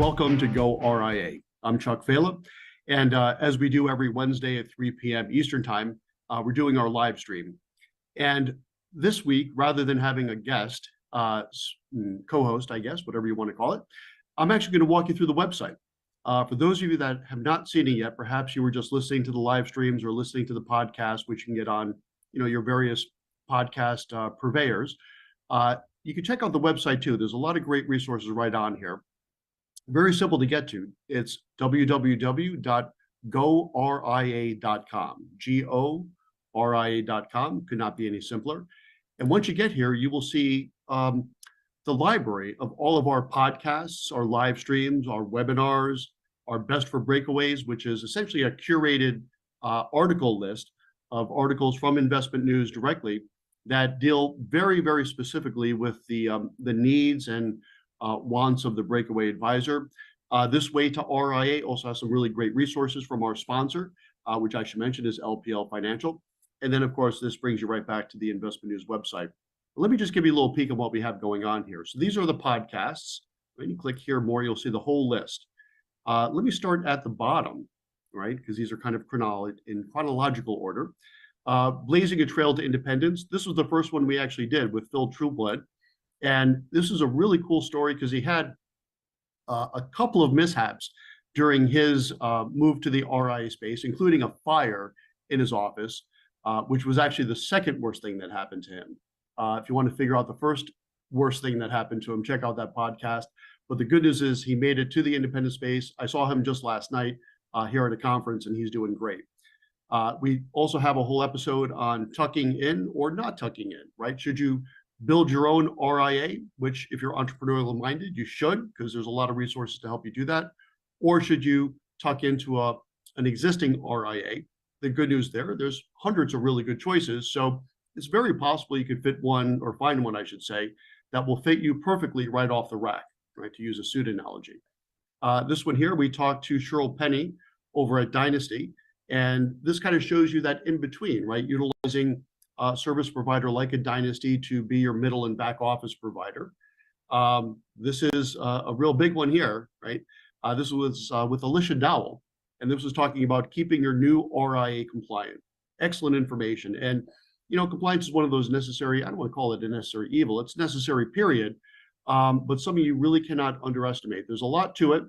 Welcome to goRIA. I'm Chuck Fala, and as we do every Wednesday at 3 p.m. Eastern Time, we're doing our live stream. And this week, rather than having a guest, co-host, I guess, whatever you want to call it, I'm actually going to walk you through the website. For those of you that have not seen it yet, perhaps you were just listening to the live streams or listening to the podcast, which you can get on, your various podcast purveyors. You can check out the website too. There's a lot of great resources right on here. Very simple to get to. It's www.goria.com. goria.com. Could not be any simpler. And once you get here, you will see the library of all of our podcasts, our live streams, our webinars, our Best for Breakaways, which is essentially a curated article list of articles from Investment News directly that deal very, very specifically with the needs and wants of the breakaway advisor. This way to RIA also has some really great resources from our sponsor, which I should mention is LPL Financial. And then, of course, this brings you right back to the Investment News website. Let me just give you a little peek of what we have going on here. So these are the podcasts. When you click here more, you'll see the whole list. Let me start at the bottom, right? Because these are kind of in chronological order. Blazing a Trail to Independence. This was the first one we actually did with Phil Trueblood. And this is a really cool story because he had a couple of mishaps during his move to the RIA space, including a fire in his office, which was actually the second worst thing that happened to him. If you want to figure out the first worst thing that happened to him, check out that podcast. But the good news is he made it to the independent space. I saw him just last night here at a conference, and he's doing great. We also have a whole episode on tucking in or not tucking in, right? Should you build your own RIA, which if you're entrepreneurial minded, you should, because there's a lot of resources to help you do that. Or should you tuck into an existing RIA? The good news there's hundreds of really good choices. So it's very possible you could fit one or find one, I should say, that will fit you perfectly right off the rack, right? To use a suit analogy. This one here, we talked to Cheryl Penny over at Dynasty. And this kind of shows you that in between, right? Utilizing a service provider like a Dynasty to be your middle and back office provider. This is a real big one here, right? This was with Alicia Dowell, and this was talking about keeping your new RIA compliant. Excellent information. And, compliance is one of those necessary, I don't want to call it a necessary evil, it's necessary, period. But something you really cannot underestimate. There's a lot to it.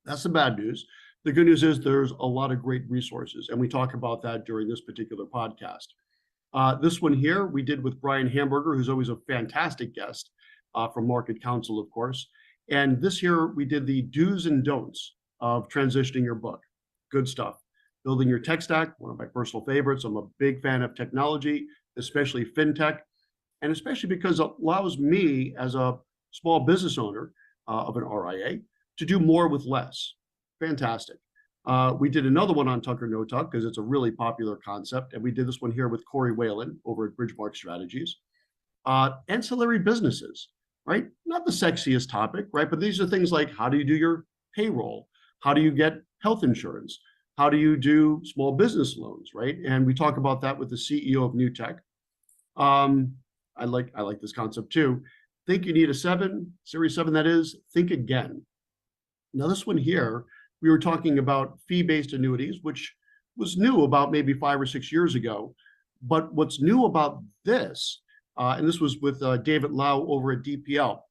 That's the bad news. The good news is there's a lot of great resources, and we talk about that during this particular podcast. This one here we did with Brian Hamburger, who's always a fantastic guest from Market Counsel, of course. And this here we did the do's and don'ts of transitioning your book. Good stuff. Building your tech stack, one of my personal favorites. I'm a big fan of technology, especially fintech, and especially because it allows me as a small business owner of an RIA to do more with less. Fantastic. We did another one on Tuck or No Tuck because it's a really popular concept. And we did this one here with Corey Whalen over at Bridgemark Strategies. Ancillary businesses, right? Not the sexiest topic, right? But these are things like, how do you do your payroll? How do you get health insurance? How do you do small business loans, right? And we talk about that with the CEO of New Tech. I like this concept too. Think you need a Series 7 that is, think again. Now this one here, we were talking about fee-based annuities, which was new about maybe 5 or 6 years ago. But what's new about this, and this was with David Lau over at DPL,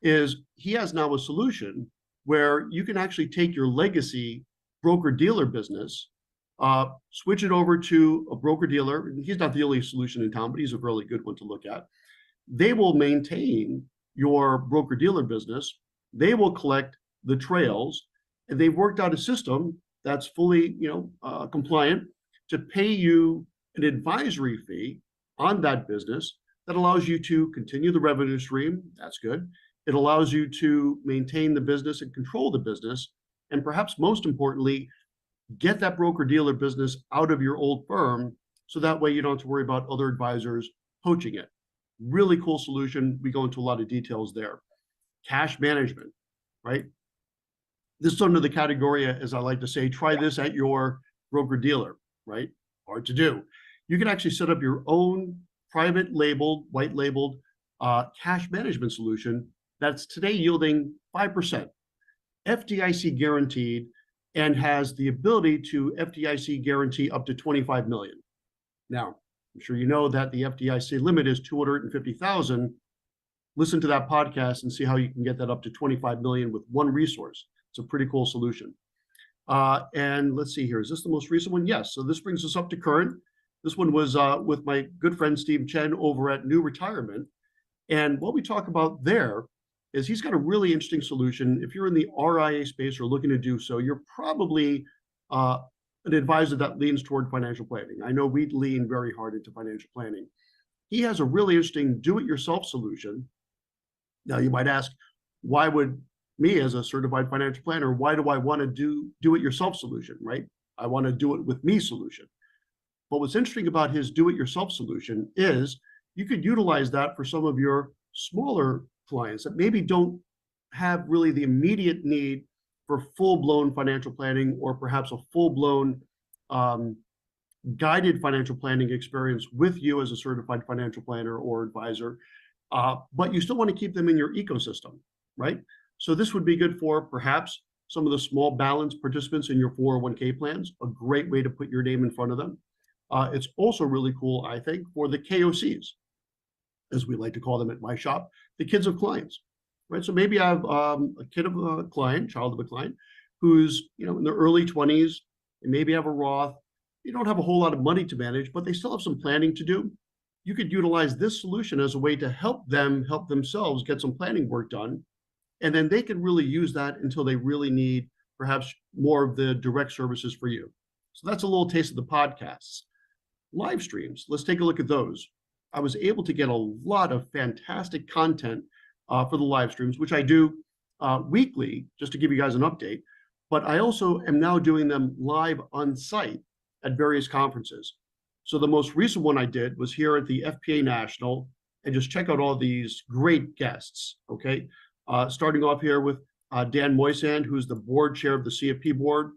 is he has now a solution where you can actually take your legacy broker-dealer business, switch it over to a broker-dealer. He's not the only solution in town, but he's a really good one to look at. They will maintain your broker-dealer business. They will collect the trails, and they've worked out a system that's fully, compliant to pay you an advisory fee on that business that allows you to continue the revenue stream. That's good. It allows you to maintain the business and control the business, and perhaps most importantly, get that broker-dealer business out of your old firm, so that way you don't have to worry about other advisors poaching it. Really cool solution. We go into a lot of details there. Cash management, right? This is under the category, as I like to say, try this at your broker-dealer, right? Hard to do. You can actually set up your own private labeled, white labeled cash management solution that's today yielding 5%. FDIC guaranteed and has the ability to FDIC guarantee up to 25 million. Now, I'm sure you know that the FDIC limit is 250,000. Listen to that podcast and see how you can get that up to 25 million with one resource. It's a pretty cool solution. And let's see here. Is this the most recent one? Yes. So this brings us up to current. This one was with my good friend Steve Chen over at New Retirement. And what we talk about there is he's got a really interesting solution. If you're in the RIA space or looking to do so, you're probably an advisor that leans toward financial planning. I know we lean very hard into financial planning. He has a really interesting do-it-yourself solution. Now you might ask, why would me as a certified financial planner, why do I want to do it yourself solution, right? I want to do it with me solution. But what's interesting about his do it yourself solution is you could utilize that for some of your smaller clients that maybe don't have really the immediate need for full-blown financial planning or perhaps a full-blown guided financial planning experience with you as a certified financial planner or advisor, but you still want to keep them in your ecosystem, right? So this would be good for perhaps some of the small balance participants in your 401k plans, a great way to put your name in front of them. It's also really cool, I think, for the KOCs, as we like to call them at my shop, the kids of clients, right? So maybe I have a kid of a client, child of a client, who's in their early 20s, and maybe have a Roth. You don't have a whole lot of money to manage, but they still have some planning to do. You could utilize this solution as a way to help them help themselves get some planning work done. And then they can really use that until they really need perhaps more of the direct services for you. So that's a little taste of the podcasts. Live streams, let's take a look at those. I was able to get a lot of fantastic content for the live streams, which I do weekly, just to give you guys an update. But I also am now doing them live on site at various conferences. So the most recent one I did was here at the FPA National, and just check out all these great guests, okay? Starting off here with Dan Moisand, who's the board chair of the CFP board.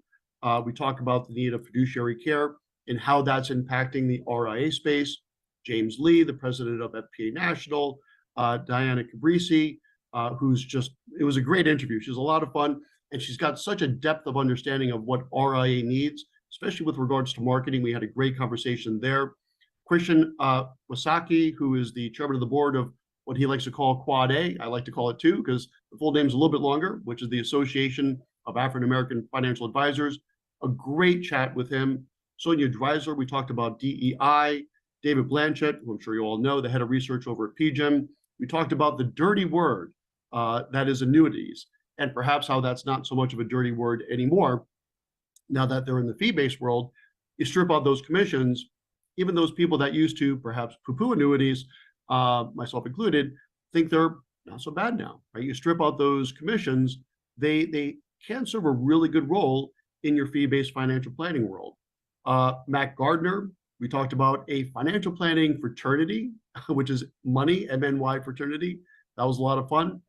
We talk about the need of fiduciary care and how that's impacting the RIA space. James Lee, the president of FPA National, Diana Cabrisi, who's just, it was a great interview. She's a lot of fun, and she's got such a depth of understanding of what RIA needs, especially with regards to marketing. We had a great conversation there. Christian Wasaki, who is the chairman of the board of what he likes to call Quad A. I like to call it 2 because the full name is a little bit longer, which is the Association of African American Financial Advisors. A great chat with him. Sonia Dreisler, we talked about DEI. David Blanchett, who I'm sure you all know, the head of research over at PGIM. We talked about the dirty word that is annuities, and perhaps how that's not so much of a dirty word anymore. Now that they're in the fee-based world, you strip out those commissions, even those people that used to perhaps poo-poo annuities, myself included, think they're not so bad now, right? You strip out those commissions, they can serve a really good role in your fee-based financial planning world. Matt Gardner, we talked about a financial planning fraternity, which is money, MNY fraternity. That was a lot of fun.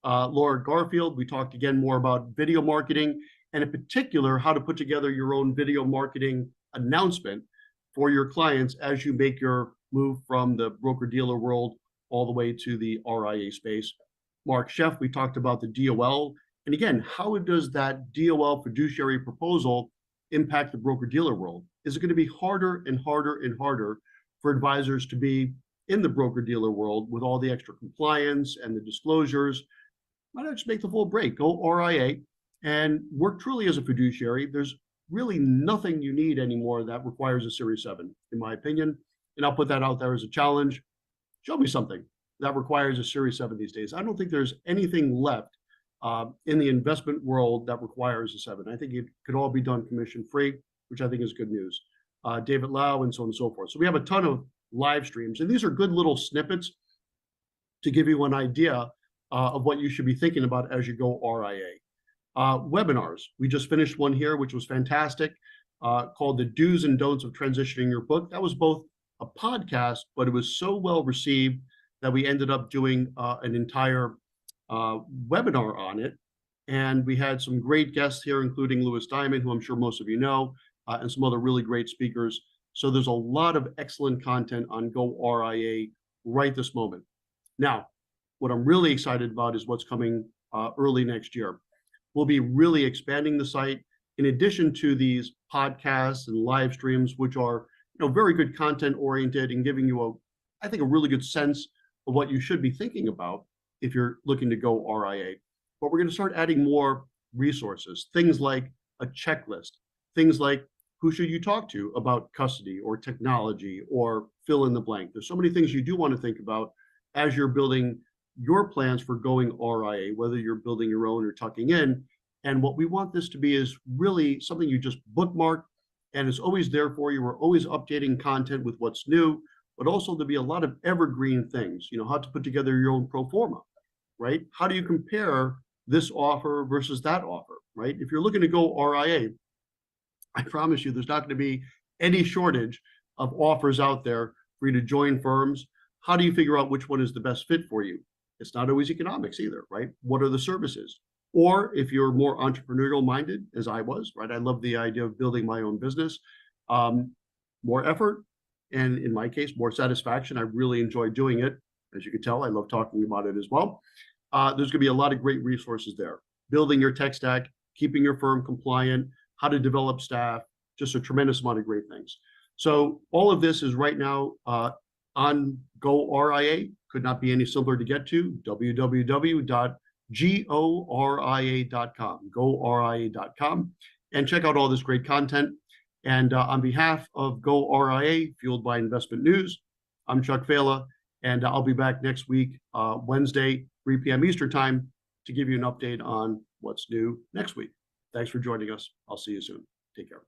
Laura Garfield, we talked again more about video marketing, and in particular, how to put together your own video marketing announcement for your clients as you make your move from the broker-dealer world all the way to the RIA space. Mark Sheff, we talked about the DOL. And again, how does that DOL fiduciary proposal impact the broker-dealer world? Is it going to be harder and harder and harder for advisors to be in the broker-dealer world with all the extra compliance and the disclosures? Why not just make the full break, go RIA and work truly as a fiduciary? There's really nothing you need anymore that requires a Series 7, in my opinion. And I'll put that out there as a challenge. Show me something that requires a Series 7 these days. I don't think there's anything left in the investment world that requires a 7. I think it could all be done commission-free, which I think is good news. David Lau and so on and so forth. So we have a ton of live streams, and these are good little snippets to give you an idea of what you should be thinking about as you go RIA. Webinars. We just finished one here, which was fantastic, called The Do's and Don'ts of Transitioning Your Book. That was both a podcast, but it was so well received that we ended up doing an entire webinar on it. And we had some great guests here, including Louis Diamond, who I'm sure most of you know, and some other really great speakers. So there's a lot of excellent content on Go RIA right this moment. Now, what I'm really excited about is what's coming early next year. we'll be really expanding the site in addition to these podcasts and live streams, which are very good content oriented and giving you I think, a really good sense of what you should be thinking about if you're looking to go RIA. But we're going to start adding more resources, things like a checklist, things like who should you talk to about custody or technology or fill in the blank. There's so many things you do want to think about as you're building your plans for going RIA, whether you're building your own or tucking in. And what we want this to be is really something you just bookmark and it's always there for you. We're always updating content with what's new, but also there'll be a lot of evergreen things, how to put together your own pro forma, right? How do you compare this offer versus that offer, right? If you're looking to go RIA, I promise you there's not going to be any shortage of offers out there for you to join firms. How do you figure out which one is the best fit for you? It's not always economics either, right? What are the services? Or if you're more entrepreneurial minded, as I was, right? I love the idea of building my own business. More effort, and in my case, more satisfaction. I really enjoy doing it. As you can tell, I love talking about it as well. There's going to be a lot of great resources there. Building your tech stack, keeping your firm compliant, how to develop staff, just a tremendous amount of great things. So all of this is right now on goRIA. Could not be any simpler to get to, www.goria.com, goria.com, and check out all this great content. And on behalf of goRIA, fueled by investment news, I'm Chuck Vela, and I'll be back next week, Wednesday, 3 p.m. Eastern time, to give you an update on what's new next week. Thanks for joining us. I'll see you soon. Take care.